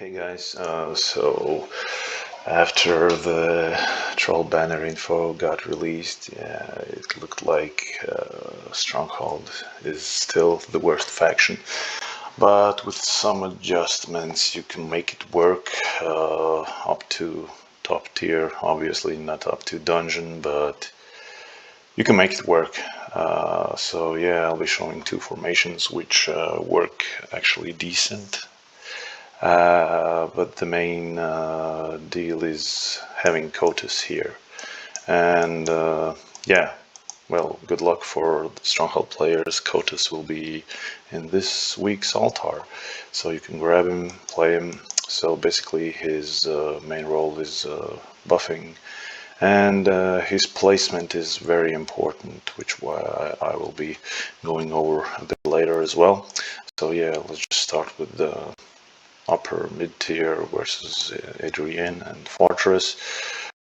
Hey guys, so after the troll banner info got released, yeah, it looked like Stronghold is still the worst faction, but with some adjustments you can make it work up to top tier, obviously not up to dungeon, but you can make it work. So yeah, I'll be showing two formations which work actually decent. But the main deal is having Cotus here. And yeah, well, good luck for the Stronghold players. Cotus will be in this week's altar, so you can grab him, play him. So basically his main role is buffing, and his placement is very important, which I will be going over a bit later as well. So yeah, let's just start with the upper mid-tier versus Adrian and Fortress.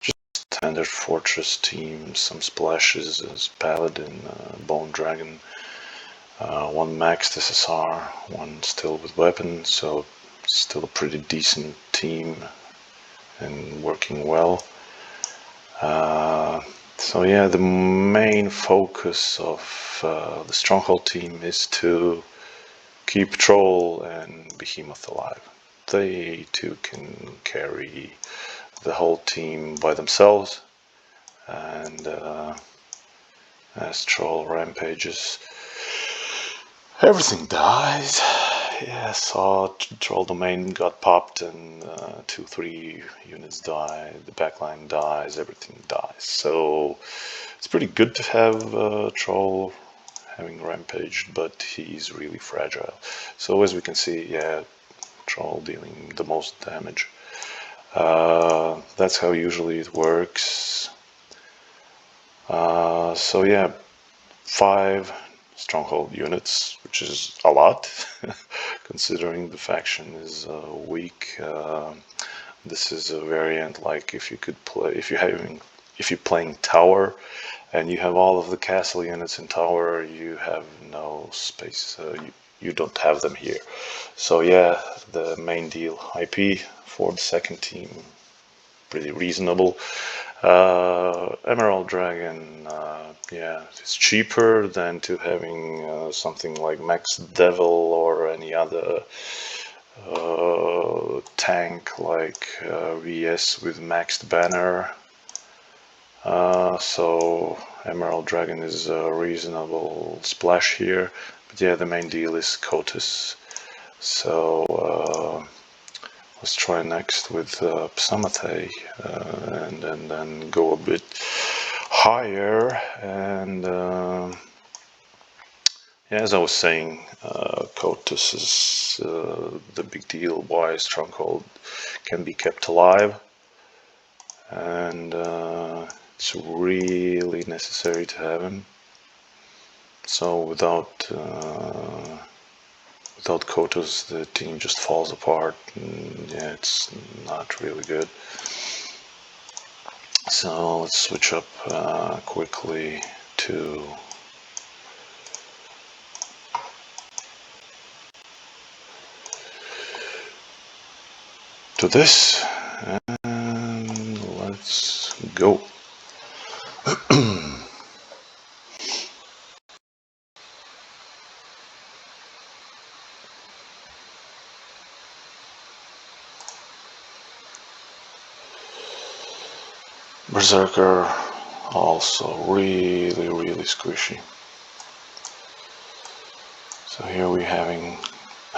Just standard Fortress team, some splashes as Paladin, Bone Dragon, one maxed SSR, one still with weapon, so still a pretty decent team and working well. So yeah, the main focus of the Stronghold team is to keep Troll and Behemoth alive. They too can carry the whole team by themselves, and as Troll rampages, everything dies. Yeah, saw Troll domain got popped and 2-3 units die, the backline dies, everything dies. So it's pretty good to have Troll having rampaged, but he's really fragile. So as we can see, yeah, Troll dealing the most damage. That's how usually it works. So yeah, 5 Stronghold units, which is a lot, considering the faction is weak. This is a variant like if you could play, if you're playing tower, and you have all of the castle units in tower, you have no space. You don't have them here. So yeah, the main deal IP for the second team, pretty reasonable. Emerald Dragon, yeah, it's cheaper than to having something like Max Devil or any other tank like VS with maxed banner. So Emerald Dragon is a reasonable splash here, but yeah, the main deal is Cotus. So let's try next with Psamathe, and then go a bit higher. And yeah, as I was saying, Cotus is the big deal why Stronghold can be kept alive, and it's really necessary to have him. So without Cotus, the team just falls apart. And yeah, it's not really good. So let's switch up quickly to this, and let's go. Berserker also really squishy. So here we're having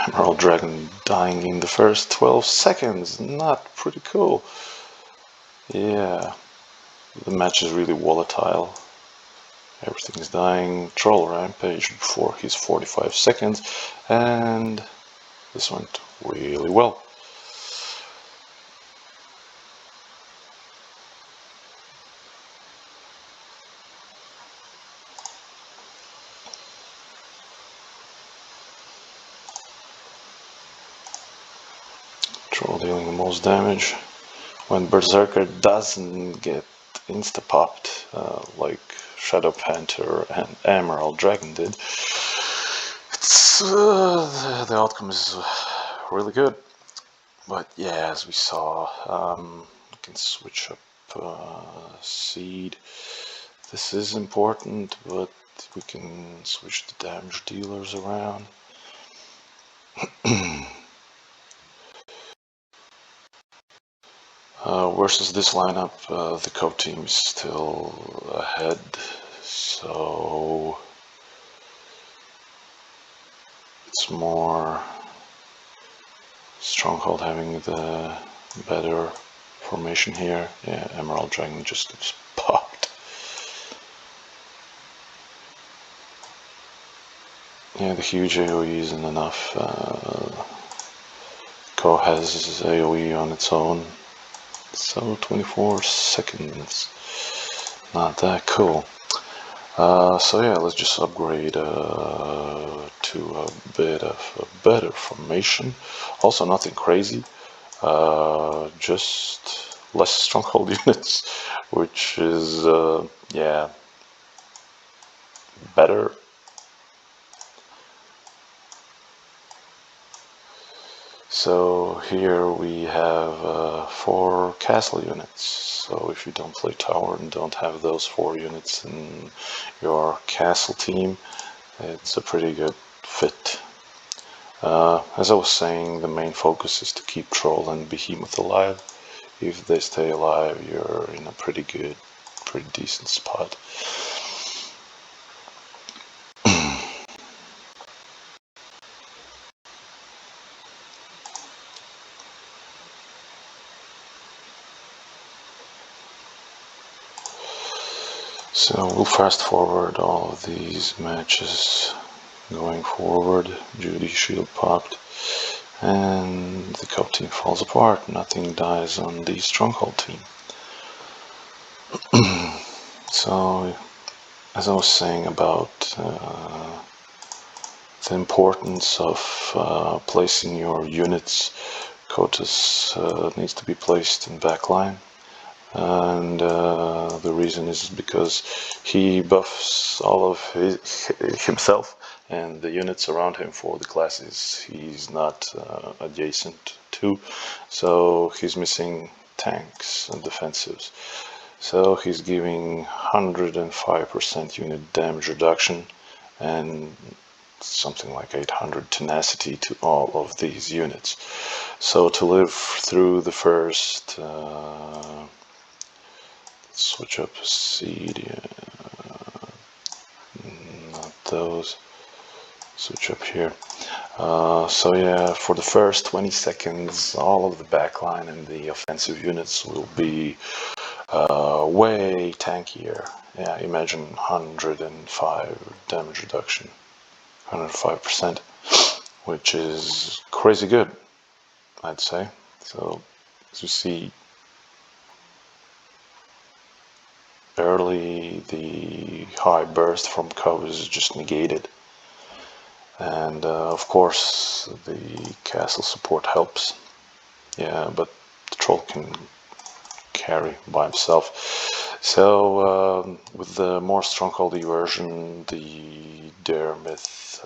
Emerald Dragon dying in the first 12 seconds. Not pretty cool. Yeah, the match is really volatile. Everything is dying. Troll rampage before his 45 seconds, and this went really well. Troll dealing the most damage. When Berserker doesn't get insta-popped like Shadow Panther and Emerald Dragon did, it's, the outcome is really good. But yeah, as we saw, we can switch up seed. This is important, but we can switch the damage dealers around. Versus this lineup, the co team is still ahead, so it's more Stronghold having the better formation here. Yeah, Emerald Dragon just gets popped. Yeah, the huge AoE isn't enough. Ko has AoE on its own, so 24 seconds. Not that cool. So yeah, let's just upgrade to a bit of a better formation. Also nothing crazy, just less stronghold units, which is yeah, better. So here we have 4 castle units. So if you don't play tower and don't have those 4 units in your castle team, it's a pretty good fit. As I was saying, the main focus is to keep Troll and Behemoth alive. If they stay alive, you're in a pretty decent spot. So we'll fast forward all of these matches going forward. Judy shield popped, and the co team falls apart. Nothing dies on the Stronghold team. So, as I was saying about the importance of placing your units, Kotus needs to be placed in backline. And the reason is because he buffs all of himself and the units around him for the classes he's not adjacent to. So he's missing tanks and defensives. So he's giving 105% unit damage reduction and something like 800 tenacity to all of these units. So to live through the first switch up seed, yeah. Not those, switch up here. So yeah, for the first 20 seconds, all of the backline and the offensive units will be way tankier. Yeah, imagine 105 damage reduction, 105%, which is crazy good, I'd say. So as you see, early the high burst from Ko is just negated, and of course the castle support helps. Yeah, but the troll can carry by himself. So with the more strongholdy version, the Dermith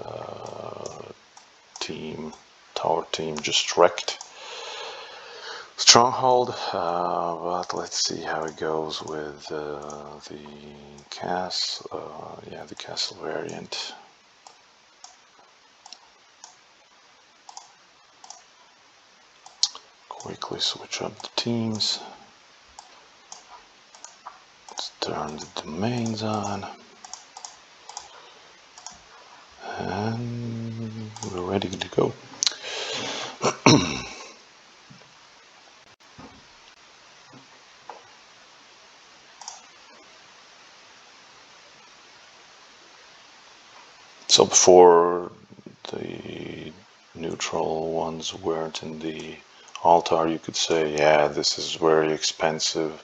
team, tower team, just wrecked Stronghold, but let's see how it goes with the castle. Yeah, the castle variant. Quickly switch up the teams. Let's turn the domains on, and we're ready to go. So before, the neutral ones weren't in the altar, you could say, yeah, this is very expensive.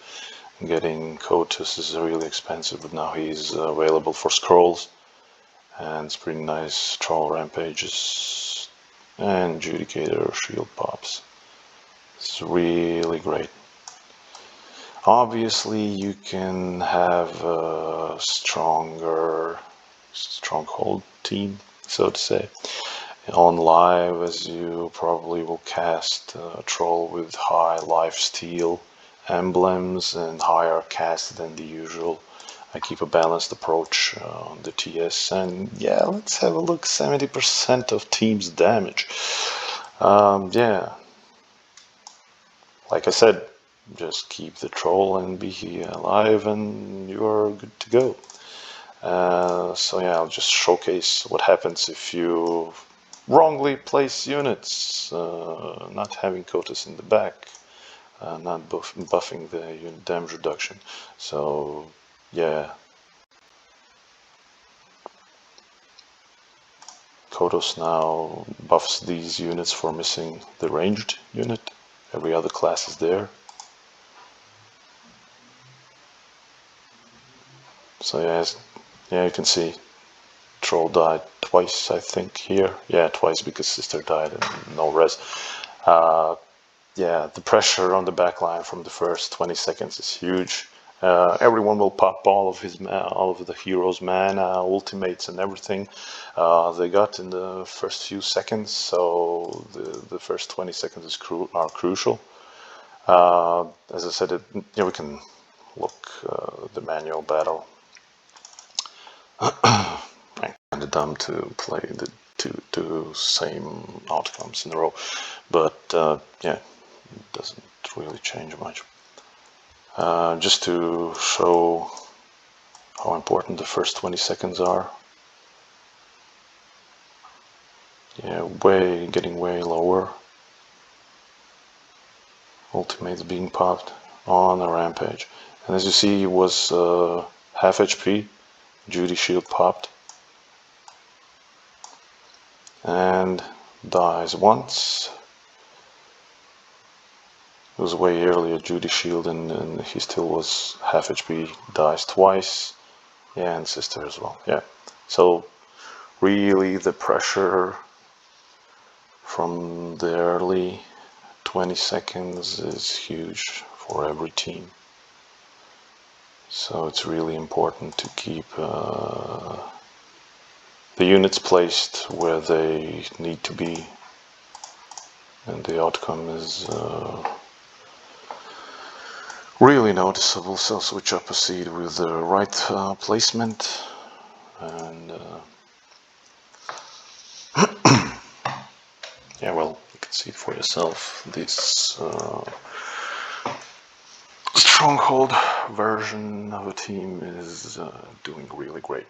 Getting Kotus is really expensive, but now he's available for scrolls, and it's pretty nice. Troll rampages and Judicator shield pops. It's really great. Obviously, you can have a stronger stronghold team, so to say, On live, as you probably will cast a troll with high lifesteal emblems and higher cast than the usual. I keep a balanced approach on the TS, and yeah, let's have a look. 70% of team's damage. Yeah, like I said, just keep the troll and be alive, and you're good to go. So yeah, I'll just showcase what happens if you wrongly place units, not having Cotus in the back, not buffing the unit damage reduction. So yeah, Kotos now buffs these units for missing the ranged unit. Every other class is there. So yeah, you can see Troll died twice, I think, here. Yeah, twice because Sister died and no res. Yeah, the pressure on the backline from the first 20 seconds is huge. Everyone will pop all of the heroes' mana, ultimates, and everything they got in the first few seconds. So the first 20 seconds are crucial. As I said, we can look the manual battle. I'm kind of dumb to play the two same outcomes in a row, but yeah, it doesn't really change much. Just to show how important the first 20 seconds are. Yeah, getting way lower. Ultimates being popped on a rampage. And as you see, it was half HP. Judy shield popped. And dies once. It was way earlier, Judy shield, and he still was half HP. Dies twice. Yeah, and Sister as well. Yeah. So really the pressure from the early 20 seconds is huge for every team. So it's really important to keep the units placed where they need to be, and the outcome is really noticeable. So switch up a seed with the right placement, and yeah, well, you can see it for yourself. This Stronghold version of a team is doing really great.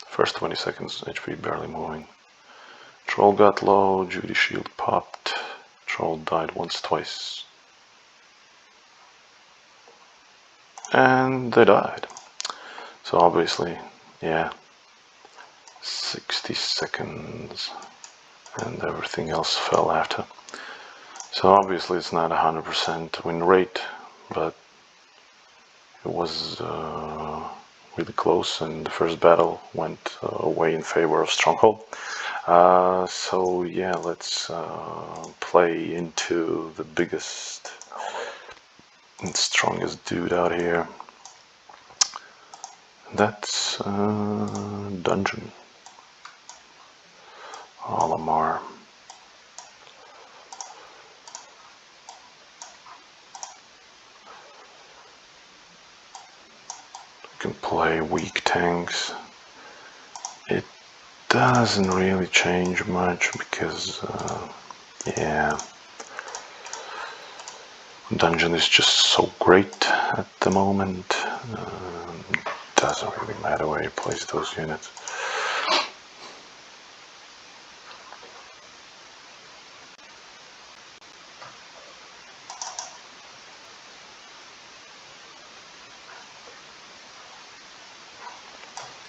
First 20 seconds, HP barely moving. Troll got low, Judy shield popped. Troll died once, twice. And they died. So obviously, yeah, 60 seconds and everything else fell after. So obviously it's not 100% win rate, but it was really close, and the first battle went way in favor of Stronghold. So yeah, let's play into the biggest and strongest dude out here. That's Dungeon. Alamar. You can play weak tanks. It doesn't really change much because, yeah, Dungeon is just so great at the moment. Doesn't really matter where you place those units.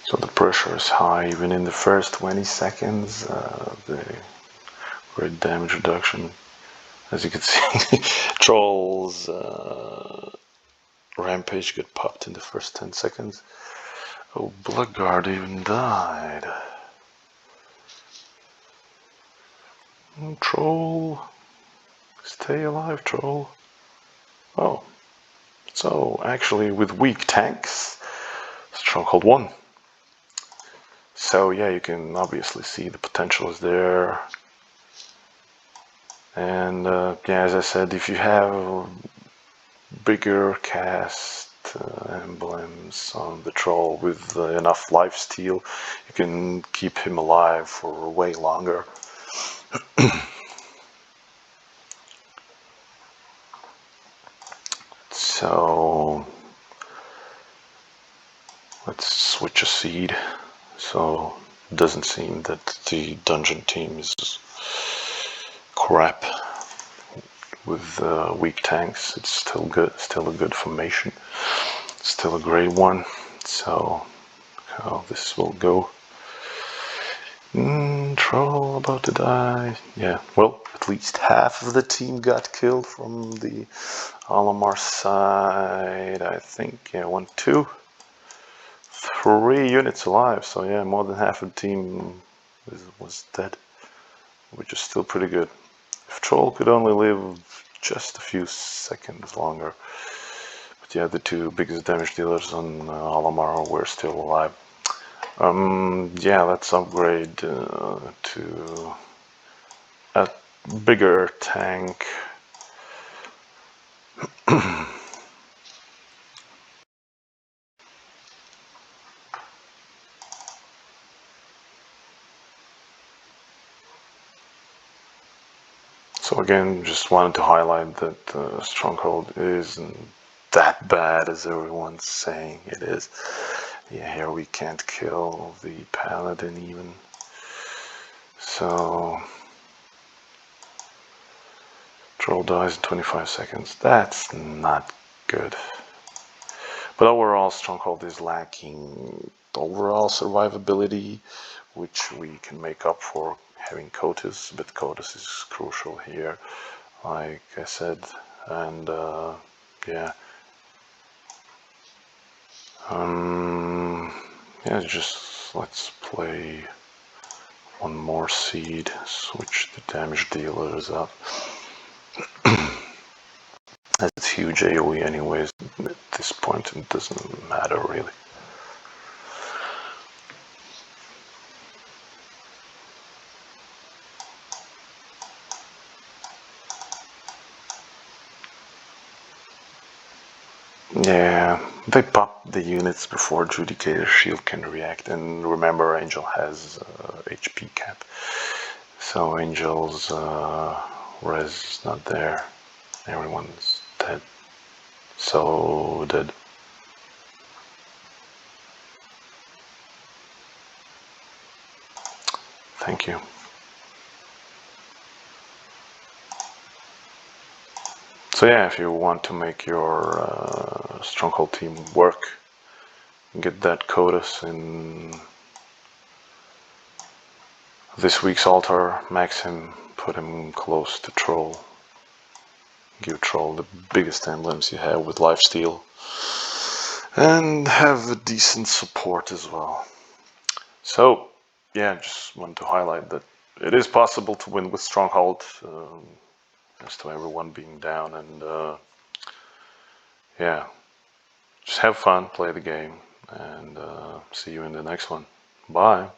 So the pressure is high even in the first 20 seconds. The great damage reduction. As you can see, Troll's Rampage got popped in the first 10 seconds. Oh, Bloodguard even died. Oh, Troll. Stay alive, Troll. Oh. So, actually, with weak tanks, Stronghold 1. So yeah, you can obviously see the potential is there. And yeah, as I said, if you have bigger cast emblems on the troll with enough lifesteal, you can keep him alive for way longer. So let's switch a seed, so it doesn't seem that the dungeon team is crap with weak tanks. It's still good, still a good formation, still a great one. So how this will go. Troll about to die. Yeah, well, at least half of the team got killed from the Alamar side. I think, yeah, 1, 2, 3 units alive. So yeah, more than half of the team was dead, which is still pretty good. If Troll could only live just a few seconds longer. But yeah, the two biggest damage dealers on Alamar were still alive. Yeah, let's upgrade to a bigger tank. So again, just wanted to highlight that Stronghold isn't that bad as everyone's saying it is. Yeah, here we can't kill the paladin even. So Troll dies in 25 seconds. That's not good. But overall, Stronghold is lacking overall survivability, which we can make up for having Cotus, but Cotus is crucial here, like I said. And yeah, yeah, just let's play one more seed, switch the damage dealers up. That's huge AoE anyways, at this point it doesn't matter really. Yeah, they pop the units before Judicator's shield can react, and remember Angel has HP cap, so Angel's res is not there, everyone's dead, so dead. Thank you. So yeah, if you want to make your Stronghold team work, get that Cotus in this week's altar, max him, put him close to Troll, give Troll the biggest emblems you have with lifesteal, and have a decent support as well. So yeah, just want to highlight that it is possible to win with Stronghold, as to everyone being down, and yeah, just have fun, play the game, and see you in the next one. Bye.